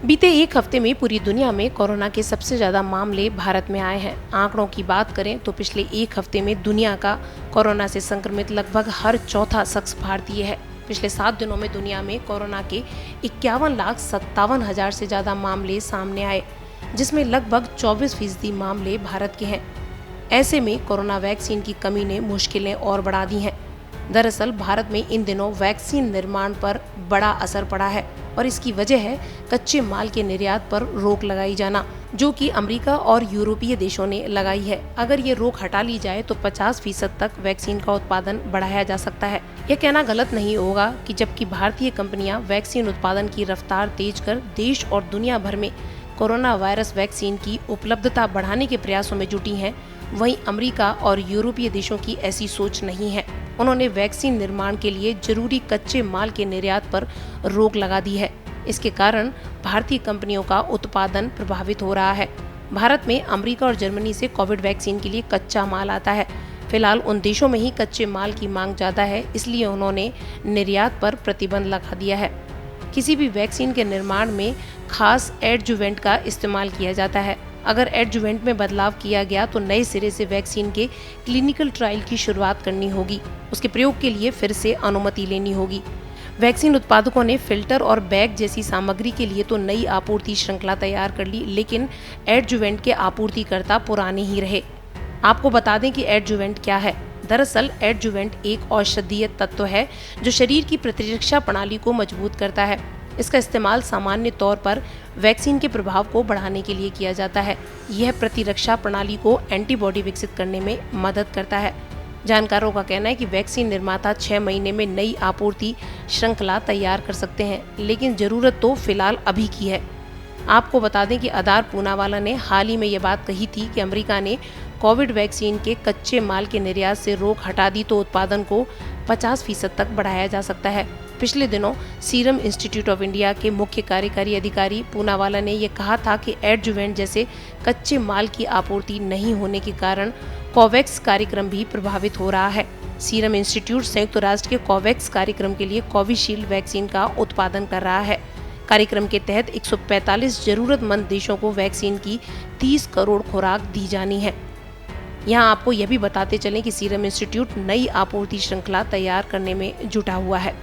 बीते एक हफ्ते में पूरी दुनिया में कोरोना के सबसे ज्यादा मामले भारत में आए हैं। आंकड़ों की बात करें तो पिछले एक हफ्ते में दुनिया का कोरोना से संक्रमित लगभग हर चौथा शख्स भारतीय है। पिछले 7 दिनों में दुनिया में कोरोना के 51,57,000 से ज्यादा मामले सामने आए, जिसमें लगभग 24% मामले भारत के हैं। ऐसे में कोरोना वैक्सीन की कमी ने मुश्किलें और बढ़ा दी हैं। दरअसल भारत में इन दिनों वैक्सीन निर्माण पर बड़ा असर पड़ा है और इसकी वजह है कच्चे माल के निर्यात पर रोक लगाई जाना, जो कि अमेरिका और यूरोपीय देशों ने लगाई है। अगर ये रोक हटा ली जाए तो 50% तक वैक्सीन का उत्पादन बढ़ाया जा सकता है। यह कहना गलत नहीं होगा कि जबकि भारतीय कंपनियां वैक्सीन उत्पादन की रफ्तार तेज कर देश और दुनिया भर में कोरोना वायरस वैक्सीन की उपलब्धता बढ़ाने के प्रयासों में जुटी हैं, वहीं अमेरिका और यूरोपीय देशों की ऐसी सोच नहीं है। उन्होंने वैक्सीन निर्माण के लिए जरूरी कच्चे माल के निर्यात पर रोक लगा दी है। इसके कारण भारतीय कंपनियों का उत्पादन प्रभावित हो रहा है। भारत में अमेरिका और जर्मनी से कोविड वैक्सीन के लिए कच्चा माल आता है। फिलहाल उन देशों में ही कच्चे माल की मांग ज्यादा है, इसलिए उन्होंने निर्यात पर प्रतिबंध लगा दिया है। किसी भी वैक्सीन के निर्माण में खास एडजुवेंट का इस्तेमाल किया जाता है। अगर एडजुवेंट में बदलाव किया गया तो नए सिरे से वैक्सीन के क्लिनिकल ट्रायल की शुरुआत करनी होगी। उसके प्रयोग के लिए फिर से अनुमति लेनी होगी। वैक्सीन उत्पादकों ने फिल्टर और बैग जैसी सामग्री के लिए तो नई आपूर्ति श्रृंखला तैयार कर ली, लेकिन एडजुवेंट के आपूर्तिकर्ता पुराने ही रहे। आपको बता दें कि एडजुवेंट क्या है। दरअसल एडजुवेंट एक औषधीय तत्व है जो शरीर की प्रतिरक्षा प्रणाली को मजबूत करता है। इसका इस्तेमाल सामान्य तौर पर वैक्सीन के प्रभाव को बढ़ाने के लिए किया जाता है। यह प्रतिरक्षा प्रणाली को एंटीबॉडी विकसित करने में मदद करता है। जानकारों का कहना है कि वैक्सीन निर्माता 6 महीने में नई आपूर्ति श्रृंखला तैयार कर सकते हैं, लेकिन जरूरत तो फिलहाल अभी की है। आपको बता दें कि अदार पूनावाला ने हाल ही में ये बात कही थी कि अमेरिका ने कोविड वैक्सीन के कच्चे माल के निर्यात से रोक हटा दी तो उत्पादन को 50% तक बढ़ाया जा सकता है। पिछले दिनों सीरम इंस्टीट्यूट ऑफ इंडिया के मुख्य कार्यकारी अधिकारी पूनावाला ने यह कहा था कि एडजुवेंट जैसे कच्चे माल की आपूर्ति नहीं होने के कारण कोवैक्स कार्यक्रम भी प्रभावित हो रहा है। सीरम इंस्टीट्यूट संयुक्त राष्ट्र के कोवैक्स कार्यक्रम के लिए कोविशील्ड वैक्सीन का उत्पादन कर रहा है। कार्यक्रम के तहत 145 जरूरतमंद देशों को वैक्सीन की 30 करोड़ खुराक दी जानी है। यहाँ आपको यह भी बताते चलें कि सीरम इंस्टीट्यूट नई आपूर्ति श्रृंखला तैयार करने में जुटा हुआ है।